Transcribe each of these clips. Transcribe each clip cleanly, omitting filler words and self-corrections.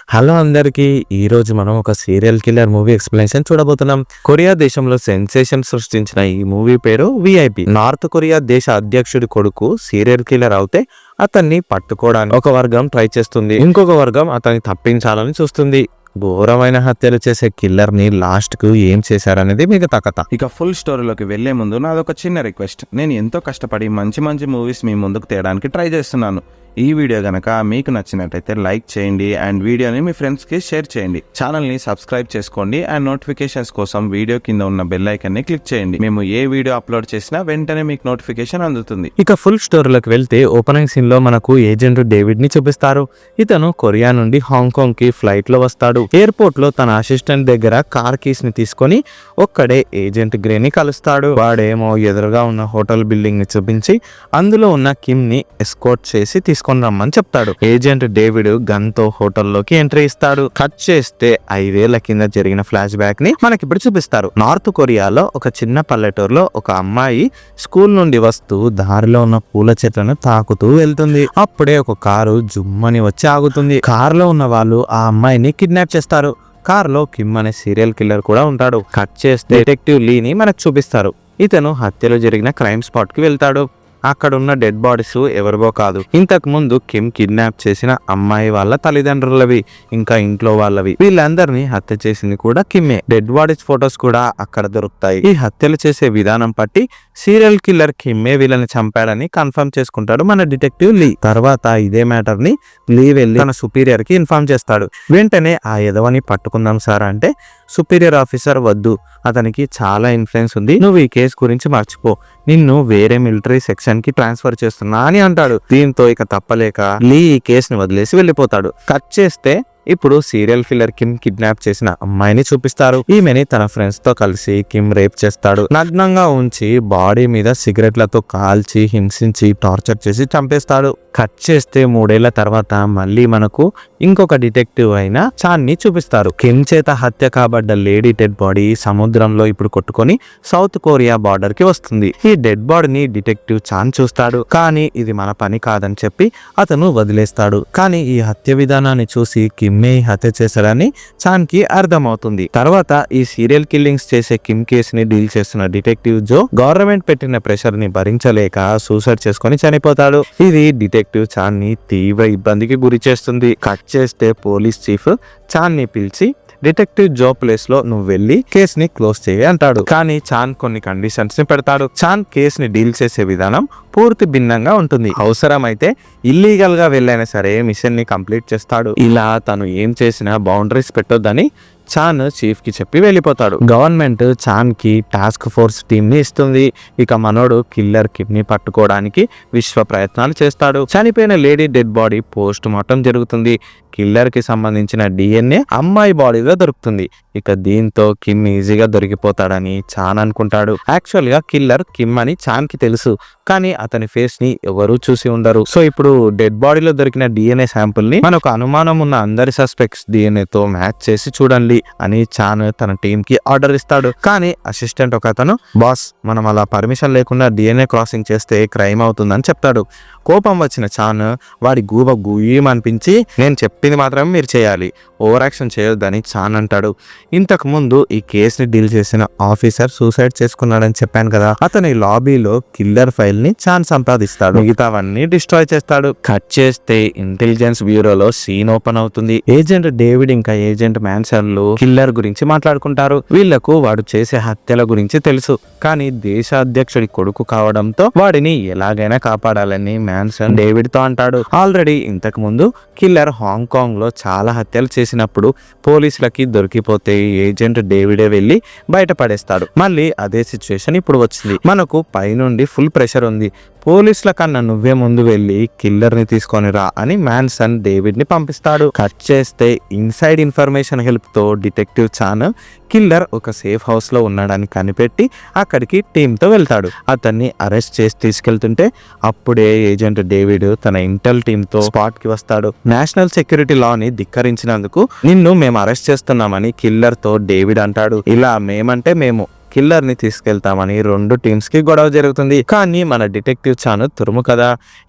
Hello అందరికీ ఈరోజు మనం ఒక సీరియల్ కిల్లర్ మూవీ ఎక్స్ప్లెనేషన్ చూడబోతున్నాం. కొరియా దేశంలో సెన్సేషన్ సృష్టించిన ఈ మూవీ పేరు విఐపి. నార్త్ కొరియా దేశ అధ్యక్షుడి కొడుకు సీరియల్ కిల్లర్ అవుతే అతన్ని పట్టుకోవడానికి ఒక వర్గం ట్రై చేస్తుంది, ఇంకొక వర్గం అతన్ని తప్పించాలని చూస్తుంది. ఘోరమైన హత్యలు చేసే కిల్లర్ ని లాస్ట్ కు ఏం చేశారనేది మిగతా కథ. ఇక ఫుల్ స్టోరీలోకి వెళ్లే ముందు నాదొక చిన్న రిక్వెస్ట్. నేను ఎంతో కష్టపడి మంచి మంచి మూవీస్ మీ ముందుకు తేయడానికి ట్రై చేస్తున్నాను. ఈ వీడియో గనక మీకు నచ్చినట్టయితే లైక్ చేయండి అండ్ వీడియోని మీ ఫ్రెండ్స్ కి షేర్ చేయండి. ఛానల్ ని సబ్స్క్రైబ్ చేసుకోండి అండ్ నోటిఫికేషన్స్ కోసం వీడియో కింద ఉన్న బెల్ ఐకాన్ ని క్లిక్ చేయండి. మేము ఏ వీడియో అప్లోడ్ చేసినా వెంటనే మీకు నోటిఫికేషన్ అందుతుంది. ఇక ఫుల్ స్టోరీలోకి వెళ్తే ఓపెనింగ్ సీన్ లో మనకు ఏజెంట్ డేవిడ్ ని చూపిస్తారు. ఇతను కొరియా నుండి హాంకాంగ్ కి ఫ్లైట్ లో వస్తాడు. ఎయిర్పోర్ట్ లో తన అసిస్టెంట్ దగ్గర కార్ కీస్ ని తీసుకొని ఒక్కడే ఏజెంట్ గ్రే ని కలుస్తాడు. వాడేమో ఎదురుగా ఉన్న హోటల్ బిల్డింగ్ ని చూపించి అందులో ఉన్న కిమ్ ని ఎస్కోర్ట్ చేసి తీసుకొని రమ్మని చెప్తాడు. ఏజెంట్ డేవిడ్ గన్ తో హోటల్లోకి ఎంట్రీ ఇస్తాడు. కట్ చేస్తే 5 ఏళ్ల కింద జరిగిన ఫ్లాష్ బ్యాక్ ని మనకిప్పుడు చూపిస్తారు. నార్త్ కొరియాలో ఒక చిన్న పల్లెటూరులో ఒక అమ్మాయి స్కూల్ నుండి వస్తూ దారిలో ఉన్న పూల చెట్లను తాకుతూ వెళ్తుంది. అప్పుడే ఒక కారు జుమ్మని వచ్చి ఆగుతుంది. కారులో ఉన్న వాళ్ళు ఆ అమ్మాయిని కిడ్నాప్ చేస్తారు. కారులో కిమ్ అనే సీరియల్ కిల్లర్ కూడా ఉంటాడు. కట్ చేస్తే డిటెక్టివ్ లీని మనకు చూపిస్తారు. ఇతను హత్యలు జరిగిన క్రైమ్ స్పాట్ కి వెళ్తాడు. అక్కడ ఉన్న డెడ్ బాడీస్ ఎవరివో కాదు, ఇంతకు ముందు కిమ్ కిడ్నాప్ చేసిన అమ్మాయి వాళ్ళ తల్లిదండ్రులవి, ఇంకా ఇంట్లో వాళ్ళవి. వీళ్ళందరినీ హత్య చేసింది కూడా కిమ్మే. డెడ్ బాడీస్ ఫొటోస్ కూడా అక్కడ దొరుకుతాయి. ఈ హత్యలు చేసే విధానం పట్టి సీరియల్ కిల్లర్ కిమ్మే వీళ్ళని చంపాడని కన్ఫర్మ్ చేసుకుంటాడు మన డిటెక్టివ్ లీ. తర్వాత ఇదే మ్యాటర్ ని లీ వెళ్ళి తన సుపీరియర్ కి ఇన్ఫార్మ్ చేస్తాడు. వెంటనే ఆ ఎదవని పట్టుకుందాం సార్ అంటే సుపీరియర్ ఆఫీసర్ వద్దు, అతనికి చాలా ఇన్ఫ్లుయెన్స్ ఉంది, నువ్వు ఈ కేసు గురించి మర్చిపో, నిన్ను వేరే మిలిటరీ సెక్షన్ కి ట్రాన్స్ఫర్ చేస్తున్నా అని అంటాడు. దీంతో ఇక తప్పలేక లీ ఈ కేసుని వదిలేసి వెళ్ళిపోతాడు. కట్ చేస్తే ఇప్పుడు సీరియల్ కిల్లర్ కిమ్ కిడ్నాప్ చేసిన అమ్మాయిని చూపిస్తారు. ఈమెని తన ఫ్రెండ్స్ తో కలిసి కిమ్ రేప్ చేస్తాడు. నగ్నంగా ఉంచి బాడీ మీద సిగరెట్లతో కాల్చి హింసించి టార్చర్ చేసి చంపేస్తాడు. కట్ చేస్తే 3 ఏళ్ల తర్వాత మళ్ళీ మనకు ఇంకొక డిటెక్టివ్ అయిన చాన్ ని చూపిస్తారు. కిమ్ చేత హత్య కాబడ్డ లేడీ డెడ్ బాడీ సముద్రంలో ఇప్పుడు కొట్టుకొని సౌత్ కొరియా బార్డర్ కి వస్తుంది. ఈ డెడ్ బాడీని డిటెక్టివ్ చాన్ చూస్తాడు. కానీ ఇది మన పని కాదని చెప్పి అతను వదిలేస్తాడు. కానీ ఈ హత్య విధానాన్ని చూసి కిమ్ హత్య చేశాడని చాన్ కి అర్థమవుతుంది. తర్వాత ఈ సీరియల్ కిల్లింగ్స్ చేసే కిమ్ కేసుని డీల్ చేస్తున్న డిటెక్టివ్ జో గవర్నమెంట్ పెట్టిన ప్రెషర్ ని భరించలేక సూసైడ్ చేసుకుని చనిపోతాడు. ఇది డిటెక్టివ్ చాన్ ని తీవ్ర ఇబ్బందికి గురి చేస్తుంది. కట్ చేస్తే పోలీస్ చీఫ్ చాన్ ని పిలిచి డిటెక్టివ్ జో ప్లేస్ లో నువ్వు వెళ్లి కేస్ ని క్లోజ్ చేయి అంటాడు. కానీ చాన్ కొన్ని కండిషన్స్ ని పెడతాడు. చాన్ కేస్ ని డీల్ చేసే విధానం పూర్తి భిన్నంగా ఉంటుంది. అవసరమైతే ఇల్లీగల్ గా వెళ్ళైనా సరే మిషన్ ని కంప్లీట్ చేస్తాడు. ఇలా తను ఏం చేసినా బౌండరీస్ పెట్టొద్దని చాన్ చీఫ్ కి చెప్పి వెళ్ళిపోతాడు. గవర్నమెంట్ చాన్ కి టాస్క్ ఫోర్స్ టీమ్ ని ఇస్తుంది. ఇక మనోడు కిల్లర్ కిమ్ ని పట్టుకోవడానికి విశ్వ ప్రయత్నాలు చేస్తాడు. చనిపోయిన lady dead body post mortem జరుగుతుంది. కిల్లర్ కి సంబంధించిన DNA అమ్మాయి బాడీలో దొరుకుతుంది. ఇక దీంతో కిమ్ ఈజీగా దొరికిపోతాడని చాన్ అనుకుంటాడు. యాక్చువల్ గా కిల్లర్ కిమ్ అని చాన్ కి తెలుసు, కానీ అతని ఫేస్ ని ఎవరూ చూసి ఉండరు. సో ఇప్పుడు డెడ్ బాడీలో దొరికిన DNA శాంపుల్ ని మనకు అనుమానం ఉన్న అందరి సస్పెక్ట్స్ DNA తో మ్యాచ్ చేసి చూడండి అని చాన్ తన టీం కి ఆర్డర్ ఇస్తాడు. కానీ అసిస్టెంట్ ఒక అతను, బాస్ మనం అలా పర్మిషన్ లేకుండా DNA క్రాసింగ్ చేస్తే క్రైమ్ అవుతుందని చెప్తాడు. కోపం వచ్చిన చాన్ వాడి గూబ గుయ్యమనిపించి నేను చెప్పింది మాత్రమే మీరు చేయాలి, ఓవర్ యాక్షన్ చేయొద్దని చాన్ అంటాడు. ఇంతకు ముందు ఈ కేసుని డీల్ చేసిన ఆఫీసర్ సూసైడ్ చేసుకున్నాడని చెప్పాను కదా, అతని లాబీలో కిల్లర్ ఫైల్ ని చాన్ సంపాదిస్తాడు. మిగతావన్నీ డిస్ట్రాయ్ చేస్తాడు. కట్ చేస్తే ఇంటెలిజెన్స్ బ్యూరోలో సీన్ ఓపెన్ అవుతుంది. ఏజెంట్ డేవిడ్ ఇంకా ఏజెంట్ మ్యాన్సన్ లు కిల్లర్ గురించి మాట్లాడుకుంటారు. వీళ్లకు వాడు చేసే హత్యల గురించి తెలుసు, కానీ దేశ అధ్యక్షుడి కొడుకు కావడంతో వాడిని ఎలాగైనా కాపాడాలని మ్యాన్సన్ డేవిడ్ తో అంటాడు. ఆల్రెడీ ఇంతకు ముందు కిల్లర్ హాంకాంగ్ లో చాలా హత్యలు చేసినప్పుడు పోలీసులకి దొరికిపోతే ఏజెంట్ డేవిడే వెళ్లి బయటపడేస్తాడు. మళ్ళీ అదే సిచ్యువేషన్ ఇప్పుడు వచ్చింది. మనకు పైనుండి ఫుల్ ప్రెషర్ ఉంది. పోలీసుల కన్నా నువ్వే ముందు వెళ్లి కిల్లర్ ని తీసుకొని రా అని మ్యాన్సన్ డేవిడ్ ని పంపిస్తాడు. కట్ చేస్తే ఇన్సైడ్ ఇన్ఫర్మేషన్ హెల్ప్ తో డిటెక్టివ్ చాన్ కిల్లర్ ఒక సేఫ్ హౌస్ లో ఉన్నాడని కనిపెట్టి అక్కడికి టీమ్ తో వెళ్తాడు. అతన్ని అరెస్ట్ చేసి తీసుకెళ్తుంటే అప్పుడే ఏజెంట్ డేవిడ్ తన ఇంటెల్ టీమ్ తో స్పాట్ కి వస్తాడు. నేషనల్ సెక్యూరిటీ లా ని ధిక్కరించినందుకు నిన్ను మేము అరెస్ట్ చేస్తున్నామని కిల్లర్ తో డేవిడ్ అంటాడు. ఇలా మేమంటే మేము, కిల్లర్ ని తీసుకెళ్తామని రెండు టీమ్స్ కి గొడవ జరుగుతుంది. కానీ మన డిటెక్టివ్ చాన్ తురుము కదా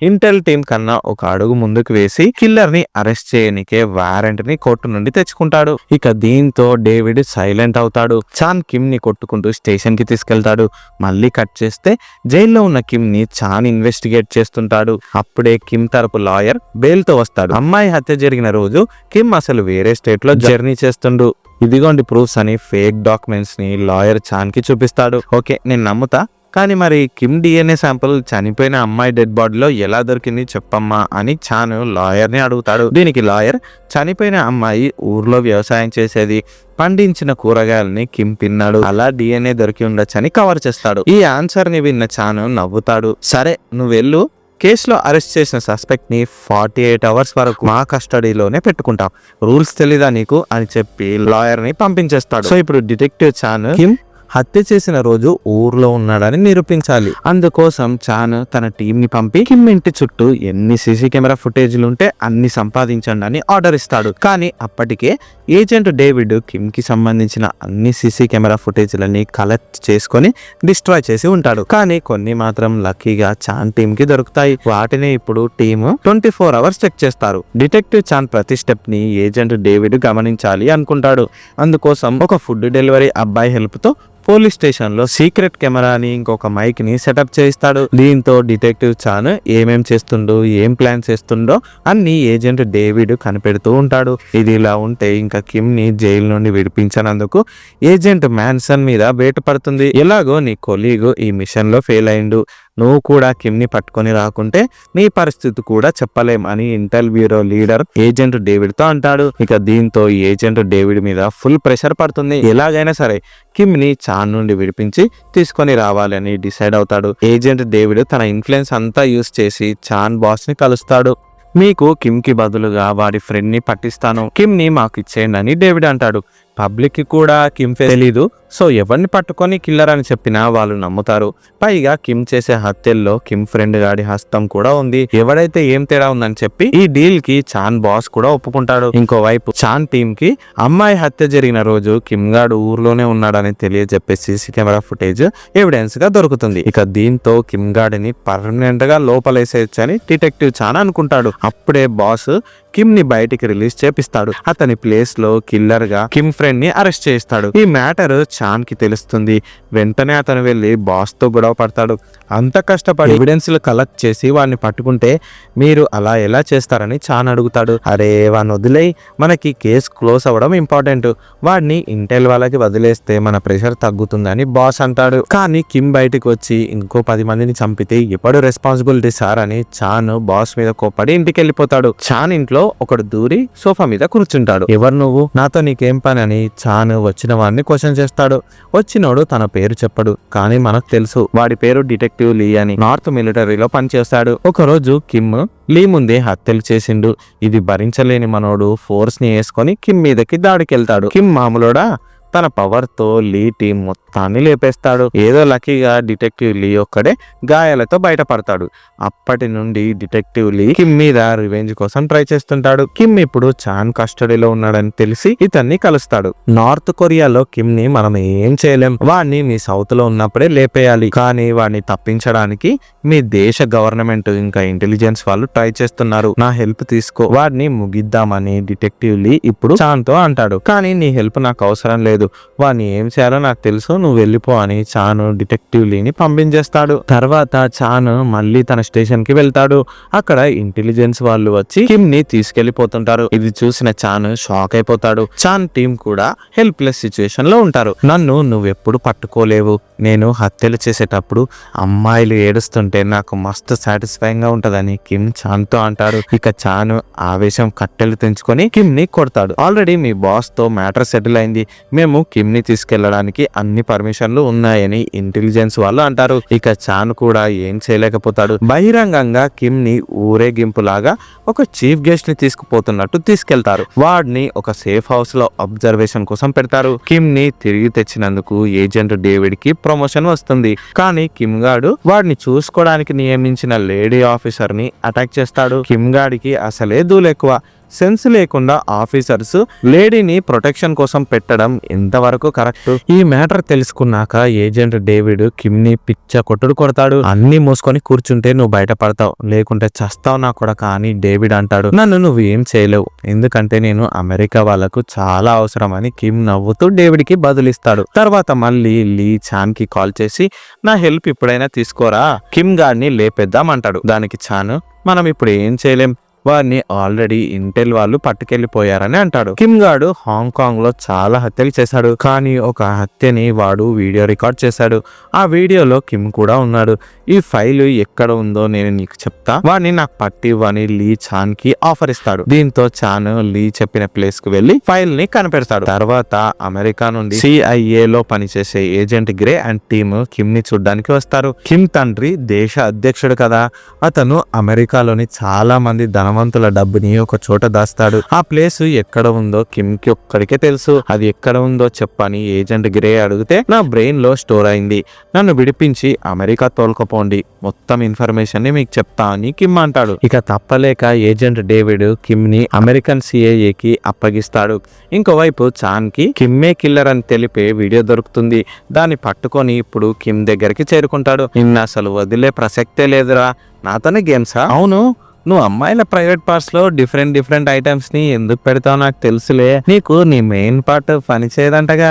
ఇంటెల్ టీం కన్నా ఒక అడుగు ముందుకు వేసి కిల్లర్ ని అరెస్ట్ చేయనికే వారెంట్ ని కోర్టు నుండి తెచ్చుకుంటాడు. ఇక దీంతో డేవిడ్ సైలెంట్ అవుతాడు. చాన్ కిమ్ ని కొట్టుకుంటూ స్టేషన్ కి తీసుకెళ్తాడు. మళ్ళీ కట్ చేస్తే జైల్లో ఉన్న కిమ్ ని చాన్ ఇన్వెస్టిగేట్ చేస్తుంటాడు. అప్పుడే కిమ్ తరపు లాయర్ బెయిల్ తో వస్తాడు. అమ్మాయి హత్య జరిగిన రోజు కిమ్ అసలు వేరే స్టేట్ లో జర్నీ చేస్తుండు. ఇదిగోండి ప్రూఫ్స్ అని ఫేక్ డాక్యుమెంట్స్ ని లాయర్ చాన్ కి చూపిస్తాడు. ఓకే నేను నమ్ముతా, కానీ మరి కిమ్ డిఎన్ఏ శాంపుల్ చనిపోయిన అమ్మాయి డెడ్ బాడీలో ఎలా దొరికింది చెప్పమ్మా అని చాన్ లాయర్ ని అడుగుతాడు. దీనికి లాయర్ చనిపోయిన అమ్మాయి ఊర్లో వ్యవసాయం చేసేది, పండించిన కూరగాయలని కిమ్ తిన్నాడు, అలా డిఎన్ఏ దొరికి ఉండొచ్చని కవర్ చేస్తాడు. ఈ ఆన్సర్ ని విన్న చాన్ నవ్వుతాడు. సరే నువ్వు వెళ్ళు, కేసులో అరెస్ట్ చేసిన సస్పెక్ట్ ని 48 అవర్స్ వరకు మా కస్టడీలోనే పెట్టుకుంటాం, రూల్స్ తెలీదా నీకు అని చెప్పి లాయర్ ని పంపించేస్తాడు. సో ఇప్పుడు డిటెక్టివ్ చాన్ కిమ్ హత్య చేసిన రోజు ఊర్లో ఉన్నాడని నిరూపించాలి. అందుకోసం చాన్ తన టీం ని పంపి కిమ్ ఇంటి చుట్టూ ఎన్ని సీసీ కెమెరా ఫుటేజ్లు ఉంటే అన్ని సంపాదించండి అని ఆర్డర్ ఇస్తాడు. కానీ అప్పటికే ఏజెంట్ డేవిడ్ కిమ్ కి సంబంధించిన అన్ని సీసీ కెమెరా ఫుటేజ్లని కలెక్ట్ చేసుకొని డిస్ట్రాయ్ చేసి ఉంటాడు. కానీ కొన్ని మాత్రం లక్కీగా చాన్ టీం కి దొరుకుతాయి. వాటిని ఇప్పుడు టీమ్ 24 అవర్స్ చెక్ చేస్తారు. డిటెక్టివ్ చాన్ ప్రతి స్టెప్ ని ఏజెంట్ డేవిడ్ గమనించాలి అనుకుంటాడు. అందుకోసం ఒక ఫుడ్ డెలివరీ అబ్బాయి హెల్ప్ తో పోలీస్ స్టేషన్ లో సీక్రెట్ కెమెరాని ఇంకొక మైక్ ని సెటప్ చేయిస్తాడు. దీంతో డిటెక్టివ్ చాన్ ఏమేం చేస్తుండో ఏం ప్లాన్ చేస్తుండో అన్ని ఏజెంట్ డేవిడ్ కనిపెడుతూ ఉంటాడు. ఇది ఇలా ఉంటే ఇంకా కిమ్ ని జైలు నుండి విడిపించినందుకు ఏజెంట్ మ్యాన్సన్ మీద వేటు పడుతుంది. ఎలాగో నీ కొలీగ్ ఈ మిషన్ లో ఫెయిల్ అయిండు, నువ్వు కూడా కిమ్ ని పట్టుకొని రాకుంటే నీ పరిస్థితి కూడా చెప్పలేం అని Intel bureau leader agent David తో అంటాడు. ఇక దీంతో ఏజెంట్ డేవిడ్ మీద ఫుల్ ప్రెషర్ పడుతుంది. ఎలాగైనా సరే కిమ్ ని చాన్ నుండి విడిపించి తీసుకొని రావాలని డిసైడ్ అవుతాడు. ఏజెంట్ డేవిడ్ తన ఇన్ఫ్లుయెన్స్ అంతా యూస్ చేసి చాన్ బాస్ ని కలుస్తాడు. మీకు కిమ్ కి బదులుగా వాడి ఫ్రెండ్ ని పట్టిస్తాను, కిమ్ ని మాకు ఇచ్చేయండి అని డేవిడ్ అంటాడు. పబ్లిక్ కి కూడా కిమ్ తెలీదు, సో ఎవరిని పట్టుకొని కిల్లర్ అని చెప్పినా వాళ్ళు నమ్ముతారు. పైగా కిమ్ చేసే హత్యల్లో కిమ్ ఫ్రెండ్ గాడి హస్తం కూడా ఉంది. ఎవడైతే ఏం తేడా ఉందని చెప్పి ఈ డీల్ కి చాన్ బాస్ కూడా ఒప్పుకుంటాడు. ఇంకోవైపు చాన్ టీమ్ కి అమ్మాయి హత్య జరిగిన రోజు కిమ్ గాడు ఊర్లోనే ఉన్నాడని తెలియజెప్పే సీసీ కెమెరా ఫుటేజ్ ఎవిడెన్స్ గా దొరుకుతుంది. ఇక దీంతో కిమ్ గాడిని పర్మనెంట్ గా లోపలేసేయచ్చని డిటెక్టివ్ చాన్ అనుకుంటాడు. అప్పుడే బాస్ కిమ్ ని బయటికి రిలీజ్ చేపిస్తాడు. అతని ప్లేస్ లో కిల్లర్ గా కిమ్ ఫ్రెండ్ ని అరెస్ట్ చేస్తాడు. ఈ మ్యాటర్ చాన్ కి తెలుస్తుంది. వెంటనే అతను వెళ్లి బాస్ తో గొడవ పడతాడు. అంత కష్టపడి ఎవిడెన్స్ కలెక్ట్ చేసి వాడిని పట్టుకుంటే మీరు అలా ఎలా చేస్తారని చాన్ అడుగుతాడు. అరే వాడిని వదిలేయి, మనకి కేసు క్లోజ్ అవ్వడం ఇంపార్టెంట్, వాడిని ఇంటెల్ వాళ్ళకి వదిలేస్తే మన ప్రెషర్ తగ్గుతుందని బాస్ అంటాడు. కానీ కిమ్ బయటికి వచ్చి ఇంకో 10 మందిని చంపితే ఎప్పుడు రెస్పాన్సిబిలిటీ సార్ అని చాన్ బాస్ మీద కోప్పడి ఇంటికి వెళ్ళిపోతాడు. చాన్ ఇంట్లో ఒకడు దూరి సోఫా మీద కూర్చుంటాడు. ఎవరు నువ్వు, నాతో నీకేం పని అని చాన్ వచ్చిన వాడిని క్వశ్చన్ చేస్తాడు. వచ్చినోడు తన పేరు చెప్పడు, కానీ మనకు తెలుసు వాడి పేరు డిటెక్టివ్ లీ అని, నార్త్ మిలిటరీలో పనిచేస్తాడు. ఒకరోజు కిమ్ లీ ముందే హత్యలు చేసిండు. ఇది భరించలేని మనోడు ఫోర్స్ ని వేసుకొని కిమ్ మీదకి దాడికెళ్తాడు. కిమ్ మామూలుడా తన పవర్ తో లీ టీం మొత్తాన్ని లేపేస్తాడు. ఏదో లక్కీగా డిటెక్టివ్ లీ ఒక్కడే గాయాలతో బయటపడతాడు. అప్పటి నుండి డిటెక్టివ్ లీ కిమ్ మీద రివెంజ్ కోసం ట్రై చేస్తుంటాడు. కిమ్ ఇప్పుడు చాన్ కస్టడీలో ఉన్నాడని తెలిసి ఇతన్ని కలుస్తాడు. నార్త్ కొరియాలో కిమ్ ని మనం ఏం చేయలేం, వాడిని మీ సౌత్ లో ఉన్నప్పుడే లేపేయాలి, కానీ వాడిని తప్పించడానికి మీ దేశ గవర్నమెంట్ ఇంకా ఇంటెలిజెన్స్ వాళ్ళు ట్రై చేస్తున్నారు, నా హెల్ప్ తీసుకో, వాడిని ముగిద్దామని డిటెక్టివ్ లీ ఇప్పుడు చాన్ తో అంటాడు. కానీ నీ హెల్ప్ నాకు అవసరం లేదు, వాడిని ఏం చేయాలో నాకు తెలుసు, నువ్వు వెళ్ళిపో అని చాన్ డిటెక్టివ్ లీని పంపించేస్తాడు. తర్వాత చాన్ మళ్ళీ తన స్టేషన్ కి వెళ్తాడు. అక్కడ ఇంటెలిజెన్స్ వాళ్ళు వచ్చి కిమ్ ని తీసుకెళ్లిపోతుంటారు. ఇది చూసిన చాన్ షాక్ అయిపోతాడు. చాన్ టీం కూడా హెల్ప్లెస్ సిచ్యువేషన్ లో ఉంటారు. నన్ను నువ్వెప్పుడు పట్టుకోలేవు, నేను హత్యలు చేసేటప్పుడు అమ్మాయిలు ఏడుస్తుంటే నాకు మస్తు సాటిస్ఫైయింగ్ గా ఉంటదని కిమ్ చాన్ తో అంటాడు. ఇక చాన్ ఆవేశం కట్టెలు తెంచుకొని కిమ్ ని కొడతాడు. ఆల్రెడీ మీ బాస్ తో మ్యాటర్ సెటిల్ అయింది, మేము కిమ్ ని తీసుకెళ్లడానికి అన్ని పర్మిషన్లు ఉన్నాయని ఇంటెలిజెన్స్ వాళ్ళు అంటారు. ఇక చాన్ కూడా ఏం చేయలేకపోతాడు. బహిరంగంగా కిమ్ ని ఊరేగింపులాగా ఒక చీఫ్ గెస్ట్ ని తీసుకుపోతున్నట్టు తీసుకెళ్తారు. వాడిని ఒక సేఫ్ హౌస్ లో అబ్జర్వేషన్ కోసం పెడతారు. కిమ్ ని తిరిగి తెచ్చినందుకు ఏజెంట్ డేవిడ్ కి ప్రమోషన్ వస్తుంది. కానీ కిమ్ గాడు వాడిని చూసుకోవడానికి నియమించిన లేడీ ఆఫీసర్ ని అటాక్ చేస్తాడు. కిమ్ గాడికి అసలే దూలెక్కువ, సెన్స్ లేకుండా ఆఫీసర్స్ లేడీని ప్రొటెక్షన్ కోసం పెట్టడం ఎంతవరకు కరెక్ట్? ఈ మ్యాటర్ తెలుసుకున్నాక ఏజెంట్ డేవిడ్ కిమ్ ని పిచ్చ కొట్టుడు కొడతాడు. అన్ని మూసుకొని కూర్చుంటే నువ్వు బయటపడతావు, లేకుంటే చస్తావు నా కొడక అని డేవిడ్ అంటాడు. నన్ను నువ్వు ఏం చేయలేవు, ఎందుకంటే నేను అమెరికా వాళ్ళకు చాలా అవసరం అని కిమ్ నవ్వుతూ డేవిడ్ కి బదులిస్తాడు. తర్వాత మళ్ళీ లీ చాన్ కి కాల్ చేసి నా హెల్ప్ ఇప్పుడైనా తీసుకోరా, కిమ్ గాడిని లేపేద్దాం అంటాడు. దానికి చాన్ మనం ఇప్పుడు ఏం చేయలేం, వారిని ఆల్రెడీ ఇంటెల్ వాళ్ళు పట్టుకెళ్లిపోయారని అంటాడు. కిమ్ గాడు హాంకాంగ్ లో చాలా హత్యలు చేశాడు, కానీ ఒక హత్యని వాడు వీడియో రికార్డ్ చేశాడు. ఆ వీడియోలో కిమ్ కూడా ఉన్నాడు. ఈ ఫైల్ ఎక్కడ ఉందో నేను నీకు చెప్తా, వాడిని నాకు పట్టివ్వని లీ చాన్ కి ఆఫర్ ఇస్తాడు. దీంతో చాన్ లీ చెప్పిన ప్లేస్ కు వెళ్లి ఫైల్ ని కనిపెడతాడు. తర్వాత అమెరికా నుండి CIA లో పనిచేసే agent grey and team Kim ని చూడ్డానికి వస్తారు. కిమ్ తండ్రి దేశ అధ్యక్షుడు కదా, అతను అమెరికాలోని చాలా మంది ధనవంతుల డబ్బుని ఒక చోట దాస్తాడు. ఆ ప్లేస్ ఎక్కడ ఉందో కిమ్ కి ఒక్కడికే తెలుసు. అది ఎక్కడ ఉందో చెప్పని ఏజెంట్ గ్రే అడిగితే నా బ్రెయిన్ లో స్టోర్ అయింది, నన్ను విడిపించి అమెరికా తోలుకపోండి, మొత్తం ఇన్ఫర్మేషన్ ని మీకు చెప్తా అని కిమ్ అంటాడు. ఇక తప్పలేక ఏజెంట్ డేవిడ్ కిమ్ ని అమెరికన్ CIA కి అప్పగిస్తాడు. ఇంకోవైపు చాన్ కి కిమ్మే కిల్లర్ అని తెలిపే వీడియో దొరుకుతుంది. దాన్ని పట్టుకొని ఇప్పుడు కిమ్ దగ్గరికి చేరుకుంటాడు. నిన్న అసలు వదిలే ప్రసక్తే లేదురా, నాతోనే గేమ్సా? అవును, నువ్వు అమ్మాయిల ప్రైవేట్ పార్ట్స్ లో డిఫరెంట్ ఐటమ్స్ ని ఎందుకు పెడతావు నాకు తెలుసులే, నీకు నీ మెయిన్ పార్ట్ పని చేయదంటగా,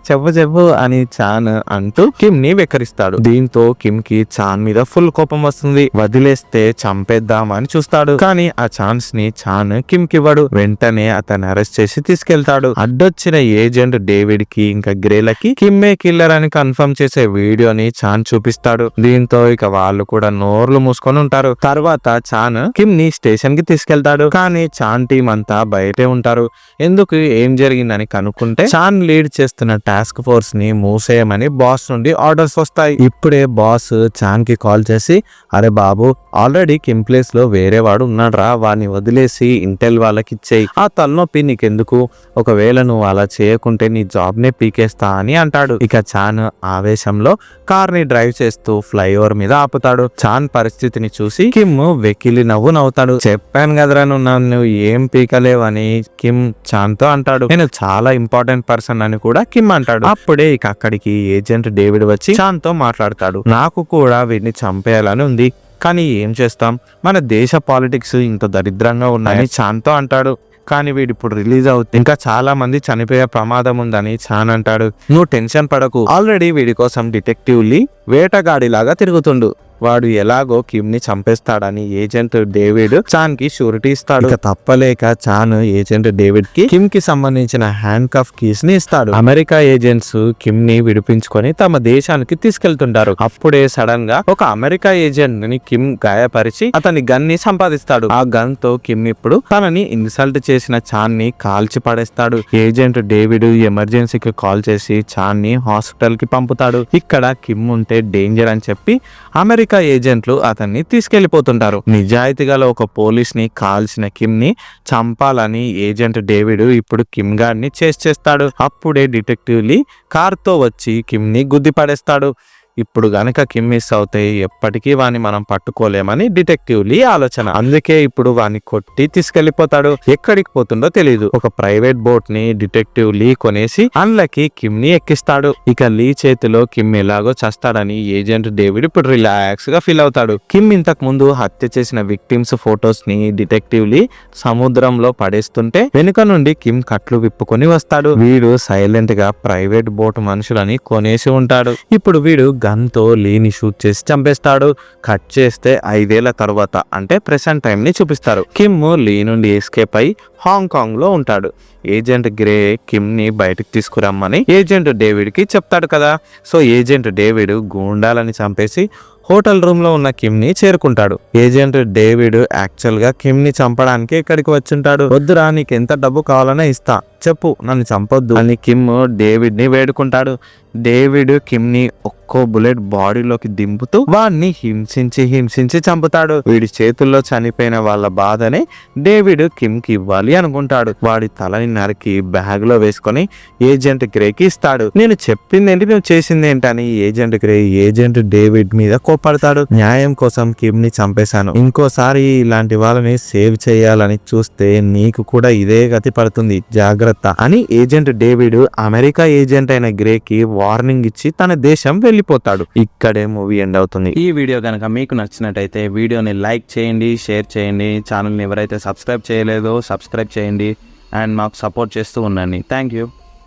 చెప్పు అని చాన్ అంటూ కిమ్ ని వెక్కరిస్తాడు. దీంతో కిమ్ కి చాన్ మీద ఫుల్ కోపం వస్తుంది. వదిలేస్తే చంపేద్దామని చూస్తాడు, కానీ ఆ ఛాన్స్ ని చాన్ కిమ్ కి ఇవ్వడు. వెంటనే అతన్ని అరెస్ట్ చేసి తీసుకెళ్తాడు. అడ్డొచ్చిన ఏజెంట్ డేవిడ్ కి ఇంకా గ్రేలకి కిమ్మే కిల్లర్ అని కన్ఫర్మ్ చేసే వీడియోని చాన్ చూపిస్తాడు. దీంతో ఇక వాళ్ళు కూడా నోర్లు మూసుకొని ఉంటారు. తర్వాత చాన్ కిమ్ ని స్టేషన్ కి తీసుకెళ్తాడు, కానీ చాన్ టీం అంతా బయటే ఉంటారు. ఎందుకు ఏం జరిగిందని కనుక్కుంటే చాన్ లీడ్ చేస్తున్న టాస్క్ ఫోర్స్ ని మూసేయమని బాస్ నుండి ఆర్డర్స్ వస్తాయి. ఇప్పుడే బాస్ చాన్ కి కాల్ చేసి, అరే బాబు, ఆల్రెడీ కిమ్ ప్లేస్ లో వేరే వాడు ఉన్నాడ్రా, వాడిని వదిలేసి ఇంటెల్ వాళ్ళకి ఇచ్చేయి, ఆ తలనొప్పి నీకెందుకు, ఒకవేళ నువ్వు అలా చేయకుంటే నీ జాబ్ నే పీకేస్తా అని అంటాడు. ఇక చాన్ ఆవేశంలో కార్ ని డ్రైవ్ చేస్తూ ఫ్లైఓవర్ మీద ఆపుతాడు. చాన్ పరిస్థితిని చూసి కిమ్ వెకిలి నవ్వుతాడు. చెప్పాను కదరా నువ్వు ఏం పీకలేవని కిమ్ చాన్ తో అంటాడు. నేను చాలా ఇంపార్టెంట్ పర్సన్ అని కూడా కిమ్ అంటాడు. అప్పుడే ఇక అక్కడికి ఏజెంట్ డేవిడ్ వచ్చి చాన్ తో మాట్లాడతాడు. నాకు కూడా వీడిని చంపేయాలని ఉంది, కానీ ఏం చేస్తాం, మన దేశ పాలిటిక్స్ ఇంత దరిద్రంగా ఉన్నాయని చాన్ తో అంటాడు. కానీ వీడు ఇప్పుడు రిలీజ్ అవుతుంది, ఇంకా చాలా మంది చనిపోయే ప్రమాదం ఉందని చాన్ అంటాడు. నువ్వు టెన్షన్ పడకు, ఆల్రెడీ వీడి కోసం డిటెక్టివ్ లీ వేటగాడిలాగా తిరుగుతుండు, వాడు ఎలాగో కిమ్ ని చంపేస్తాడని ఏజెంట్ డేవిడ్ చాన్ కి షూరిటీ ఇస్తాడు. ఇక తప్పలేక చాన్ ఏజెంట్ డేవిడ్ కి కిమ్ కి సంబంధించిన హ్యాండ్ కఫ్ కీస్ ని ఇస్తాడు. అమెరికా ఏజెంట్స్ కిమ్ ని విడిపించుకొని తమ దేశానికి తీసుకెళ్తుంటారు. అప్పుడే సడన్ గా ఒక అమెరికా ఏజెంట్ ని కిమ్ గాయపరిచి అతని గన్ ని సంపాదిస్తాడు. ఆ గన్ తో కిమ్ ఇప్పుడు తనని ఇన్సల్ట్ చేసిన చాన్ ని కాల్చి పడేస్తాడు. ఏజెంట్ డేవిడ్ ఎమర్జెన్సీకి కాల్ చేసి చాన్ ని హాస్పిటల్ కి పంపుతాడు. ఇక్కడ కిమ్ ఉంటే డేంజర్ అని చెప్పి అమెరికా ఏజెంట్లు అతన్ని తీసుకెళ్లిపోతుంటారు. నిజాయితీగా ఒక పోలీస్ ని కాల్చిన కిమ్ ని చంపాలని ఏజెంట్ డేవిడ్ ఇప్పుడు కిమ్ గాడిని చేస్తాడు. అప్పుడే డిటెక్టివ్ లీ కార్ తో వచ్చి కిమ్ ని గుద్ది పడేస్తాడు. ఇప్పుడు గనక కిమ్ మిస్ అవుతే ఎప్పటికీ వాని మనం పట్టుకోలేమని డిటెక్టివ్ లీ ఆలోచన. అందుకే ఇప్పుడు వాని కొట్టి తీసుకెళ్లిపోతాడు. ఎక్కడికి పోతుండో తెలియదు. ఒక ప్రైవేట్ బోట్ ని డిటెక్టివ్ లీ కొనేసి అందులోకి కిమ్ ని ఎక్కిస్తాడు. ఇక లీ చేతిలో కిమ్ ఎలాగో చస్తాడని ఏజెంట్ డేవిడ్ ఇప్పుడు రిలాక్స్ గా ఫీల్ అవుతాడు. కిమ్ ఇంతకు ముందు హత్య చేసిన విక్టిమ్స్ ఫొటోస్ ని డిటెక్టివ్ లీ సముద్రంలో పడేస్తుంటే వెనుక నుండి కిమ్ కట్లు విప్పుకొని వస్తాడు. వీడు సైలెంట్ గా ప్రైవేట్ బోట్ మనుషులని కొనేసి ఉంటాడు. ఇప్పుడు వీడు గన్ తో లీని షూట్ చేసి చంపేస్తాడు. కట్ చేస్తే 5 ఏళ్ల తర్వాత అంటే ప్రెసెంట్ టైం ని చూపిస్తారు. కిమ్ లీ నుండి ఎస్కేప్ అయి హాంకాంగ్ లో ఉంటాడు. ఏజెంట్ గ్రే కిమ్ ని బయటకు తీసుకురమ్మని ఏజెంట్ డేవిడ్ కి చెప్తాడు కదా. సో ఏజెంట్ డేవిడ్ గూండాలని చంపేసి హోటల్ రూమ్ లో ఉన్న కిమ్ ని చేరుకుంటాడు. ఏజెంట్ డేవిడ్ యాక్చువల్ గా కిమ్ ని చంపడానికి ఇక్కడికి వచ్చుంటాడు. వద్దురా, నీకు ఎంత డబ్బు కావాలన్నా ఇస్తా, చెప్పు, నన్ను చంపొద్దు అని కిమ్ డేవిడ్ ని వేడుకుంటాడు. డేవిడ్ కిమ్ ని ఒక్కో బుల్లెట్ బాడీలోకి దింపుతూ వాడిని హింసించి చంపుతాడు. వీడి చేతుల్లో చనిపోయిన వాళ్ళ బాధని డేవిడ్ కిమ్ కి ఇవ్వాలి అనుకుంటాడు. వాడి తలని నరికి బ్యాగ్ లో వేసుకొని ఏజెంట్ గ్రేకి ఇస్తాడు. నేను చెప్పింది ఏంటి, నువ్వు చేసింది ఏంటని ఏజెంట్ గ్రే ఏజెంట్ డేవిడ్ మీద కోపడతాడు. న్యాయం కోసం కిమ్ ని చంపేశాను, ఇంకోసారి ఇలాంటి వాళ్ళని సేవ్ చేయాలని చూస్తే నీకు కూడా ఇదే గతి పడుతుంది, జాగ్రత్త అని ఏజెంట్ డేవిడ్ అమెరికా ఏజెంట్ అయిన గ్రేకి వార్నింగ్ ఇచ్చి తన దేశం వెళ్ళిపోతాడు. ఇక్కడే మూవీ ఎండ్ అవుతుంది. ఈ వీడియో కనుక మీకు నచ్చినట్టయితే వీడియోని లైక్ చేయండి, షేర్ చేయండి. ఛానల్ని ఎవరైతే సబ్స్క్రైబ్ చేయలేదో సబ్స్క్రైబ్ చేయండి అండ్ మాకు సపోర్ట్ చేస్తూ ఉండండి. Thank you.